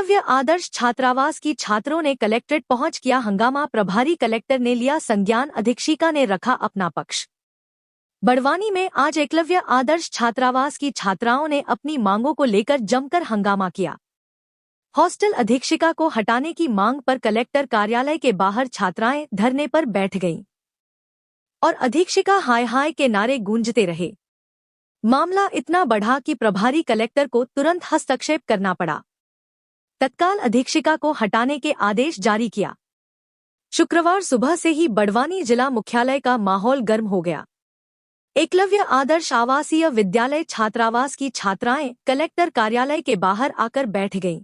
एकलव्य आदर्श छात्रावास की छात्रों ने कलेक्ट्रेट पहुंच किया हंगामा। प्रभारी कलेक्टर ने लिया संज्ञान, अधीक्षिका ने रखा अपना पक्ष। बड़वानी में आज एकलव्य आदर्श छात्रावास की छात्राओं ने अपनी मांगों को लेकर जमकर हंगामा किया। हॉस्टल अधीक्षिका को हटाने की मांग पर कलेक्टर कार्यालय के बाहर छात्राएं धरने पर बैठ गईं और अधीक्षिका हाय हाय के नारे गूंजते रहे। मामला इतना बढ़ा कि प्रभारी कलेक्टर को तुरंत हस्तक्षेप करना पड़ा। तत्काल अधीक्षिका को हटाने के आदेश जारी किया। शुक्रवार सुबह से ही बड़वानी जिला मुख्यालय का माहौल गर्म हो गया। एकलव्य आदर्श आवासीय विद्यालय छात्रावास की छात्राएं कलेक्टर कार्यालय के बाहर आकर बैठ गईं।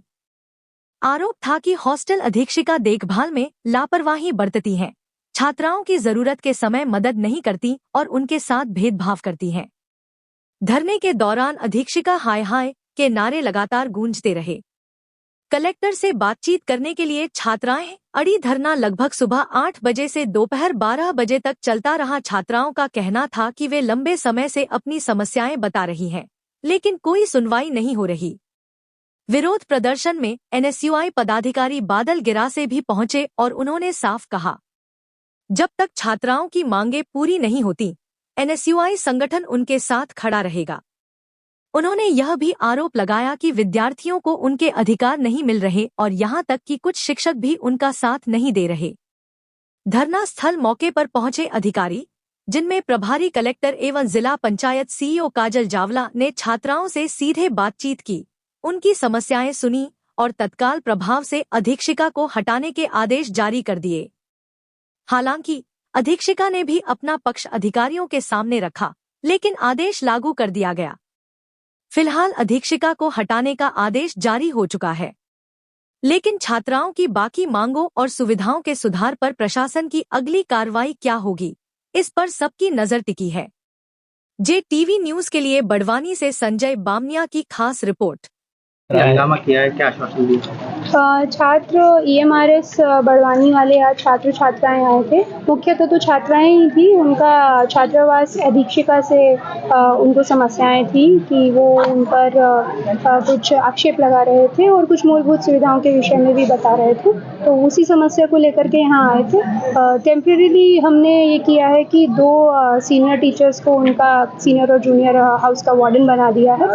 आरोप था कि हॉस्टल अधीक्षिका देखभाल में लापरवाही बरतती हैं, छात्राओं की जरूरत के समय मदद नहीं करती और उनके साथ भेदभाव करती हैं। धरने के दौरान अधीक्षिका हाय हाय के नारे लगातार गूंजते रहे। कलेक्टर से बातचीत करने के लिए छात्राएं अड़ी। धरना लगभग सुबह 8 बजे से दोपहर 12 बजे तक चलता रहा। छात्राओं का कहना था कि वे लंबे समय से अपनी समस्याएं बता रही हैं, लेकिन कोई सुनवाई नहीं हो रही। विरोध प्रदर्शन में एनएसयूआई पदाधिकारी बादल गिरा से भी पहुंचे और उन्होंने साफ कहा, जब तक छात्राओं की मांगें पूरी नहीं होती, एनएसयूआई संगठन उनके साथ खड़ा रहेगा। उन्होंने यह भी आरोप लगाया कि विद्यार्थियों को उनके अधिकार नहीं मिल रहे और यहां तक कि कुछ शिक्षक भी उनका साथ नहीं दे रहे। धरना स्थल मौके पर पहुंचे अधिकारी, जिनमें प्रभारी कलेक्टर एवं जिला पंचायत सीईओ काजल जावला ने छात्राओं से सीधे बातचीत की, उनकी समस्याएं सुनी और तत्काल प्रभाव से अधीक्षिका को हटाने के आदेश जारी कर दिए। हालांकि अधीक्षिका ने भी अपना पक्ष अधिकारियों के सामने रखा, लेकिन आदेश लागू कर दिया गया। फिलहाल अधीक्षिका को हटाने का आदेश जारी हो चुका है, लेकिन छात्राओं की बाकी मांगों और सुविधाओं के सुधार पर प्रशासन की अगली कार्रवाई क्या होगी, इस पर सबकी नजर टिकी है। JTV न्यूज के लिए बड़वानी से संजय बामनिया की खास रिपोर्ट। हंगामा किया है, क्या आश्वासन दिया? छात्र EMRS बड़वानी वाले आज छात्र छात्राएं आए थे। मुख्यतः तो छात्राएं ही थी। उनका छात्रावास अधीक्षिका से उनको समस्याएं थी कि वो उन पर कुछ आक्षेप लगा रहे थे और कुछ मूलभूत सुविधाओं के विषय में भी बता रहे थे। तो उसी समस्या को लेकर के यहाँ आए थे। टेम्परेरी हमने ये किया है कि 2 सीनियर टीचर्स को उनका सीनियर और जूनियर हाउस का वार्डन बना दिया है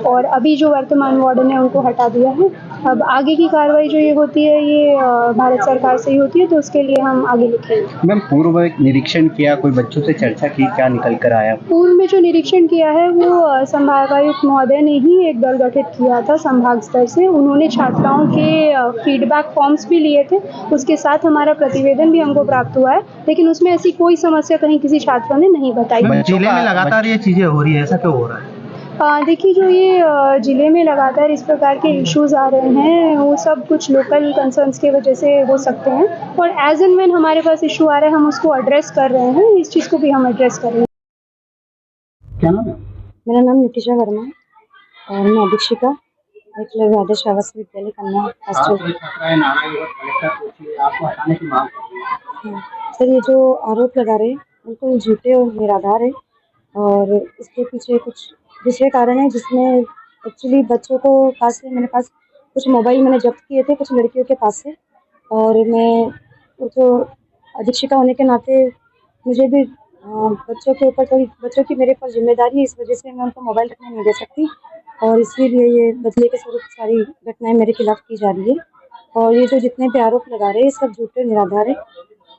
और अभी जो वर्तमान वार्डन है उनको हटा दिया है। अब आगे की कार्रवाई जो ये होती है ये भारत सरकार से ही होती है, तो उसके लिए हम आगे लिखेंगे। मैम, पूर्व निरीक्षण किया, कोई बच्चों से चर्चा की, क्या निकल कर आया? पूर्व में जो निरीक्षण किया है वो संभागायुक्त महोदय ने ही एक दल गठित किया था संभाग स्तर से। उन्होंने छात्राओं के फीडबैक फॉर्म्स भी लिए थे, उसके साथ हमारा प्रतिवेदन भी हमको प्राप्त हुआ है, लेकिन उसमें ऐसी कोई समस्या कहीं किसी छात्र ने नहीं बताई। जिले में लगातार ये चीजें हो रही है, ऐसा क्यों हो रहा है? देखिए, जो ये जिले में लगातार इस प्रकार के इश्यूज आ रहे हैं वो सब कुछ लोकल कंसर्न्स की वजह से हो सकते हैं और एज एंड व्हेन हमारे पास इशू आ रहा है हम उसको एड्रेस कर रहे हैं। इस चीज़ को भी हम एड्रेस कर रहे हैं। क्या नाम है? मेरा नाम नितिशा वर्मा है और मैं अधीक्षिका एकलव्य आदर्श आवासीय विद्यालय कन्या हॉस्टल। सर, ये जो आरोप लगा रहे हैं बिल्कुल झूठे और निराधार है और इसके पीछे कुछ दूसरे कारण है, जिसमें एक्चुअली बच्चों को पास से मेरे पास कुछ मोबाइल मैंने जब्त किए थे कुछ लड़कियों के पास से, और मैं जो अधीक्षिका होने के नाते मुझे भी बच्चों के ऊपर कोई बच्चों की मेरे ऊपर जिम्मेदारी है, इस वजह से मैं उनको मोबाइल रखने नहीं दे सकती और इसीलिए ये बदले के स्वरूप सारी घटनाएं मेरे खिलाफ की जा रही है। और ये जो जितने भी आरोप लगा रहे हैं सब झूठे निराधार है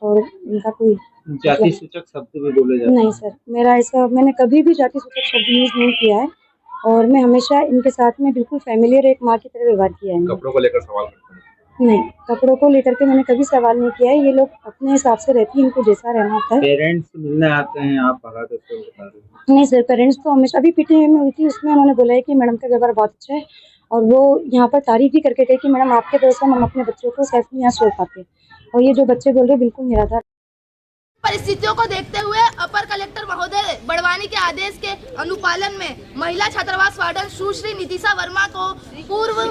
और इनका कोई जाति सूचक शब्द भी बोले जाते हैं? नहीं सर, मेरा ऐसा मैंने कभी भी जाति सूचक शब्द यूज नहीं किया है और मैं हमेशा इनके साथ में बिल्कुल फैमिलियर एक माँ की तरह व्यवहार किया है। कपड़ों को लेकर सवाल करते हैं? नहीं, कपड़ों को लेकर के मैंने कभी सवाल नहीं किया है। ये लोग अपने हिसाब से रहती है, इनको जैसा रहना होता है। पेरेंट्स मिलने आते हैं, आप भगा देते हो, बता रहे हैं? नहीं सर, पेरेंट्स तो हमेशा अभी PTA में हुई थी, उसमें उन्होंने बोला है कि मैडम का व्यवहार बहुत अच्छा है और वो यहाँ पर तारीफ भी करके गए कि मैडम आपके वजह से हम अपने बच्चों को सेफली यहाँ छोड़ पाते। और ये जो बच्चे बोल रहे बिल्कुल निराधार। परिस्थितियों को देखते हुए अपर कलेक्टर महोदय बड़वानी के आदेश के अनुपालन में महिला छात्रावास वार्डन सुश्री नितिशा वर्मा को पूर्व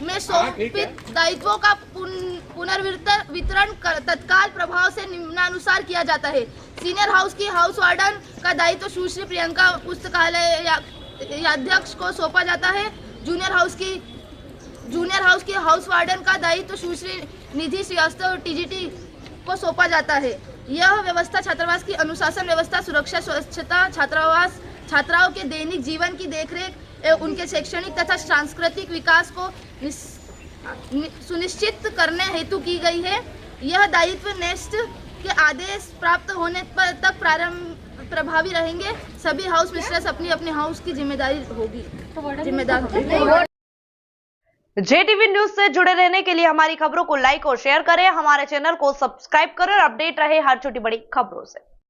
में सौंपित दायित्वों का पुनर्वितरण तत्काल प्रभाव से निम्नानुसार किया जाता है। सीनियर हाउस की हाउस वार्डन का दायित्व सुश्री प्रियंका पुस्तकालय अध्यक्ष को सौंपा जाता है। जूनियर हाउस की जूनियर हाउस की हाउस वार्डन का दायित्व सुश्री निधि श्रीवास्तव टीजीटी को सौंपा जाता है। यह व्यवस्था छात्रावास की अनुशासन व्यवस्था, सुरक्षा, स्वच्छता, छात्रावास छात्राओं के दैनिक जीवन की देखरेख एवं उनके शैक्षणिक तथा सांस्कृतिक विकास को सुनिश्चित करने हेतु की गई है। यह दायित्व नेक्स्ट के आदेश प्राप्त होने पर तक प्रभावी रहेंगे। सभी हाउस मिस्ट्रेस अपनी अपने हाउस की जिम्मेदार होगी। JTV न्यूज से जुड़े रहने के लिए हमारी खबरों को लाइक और शेयर करें, हमारे चैनल को सब्सक्राइब करें और अपडेट रहे हर छोटी बड़ी खबरों से।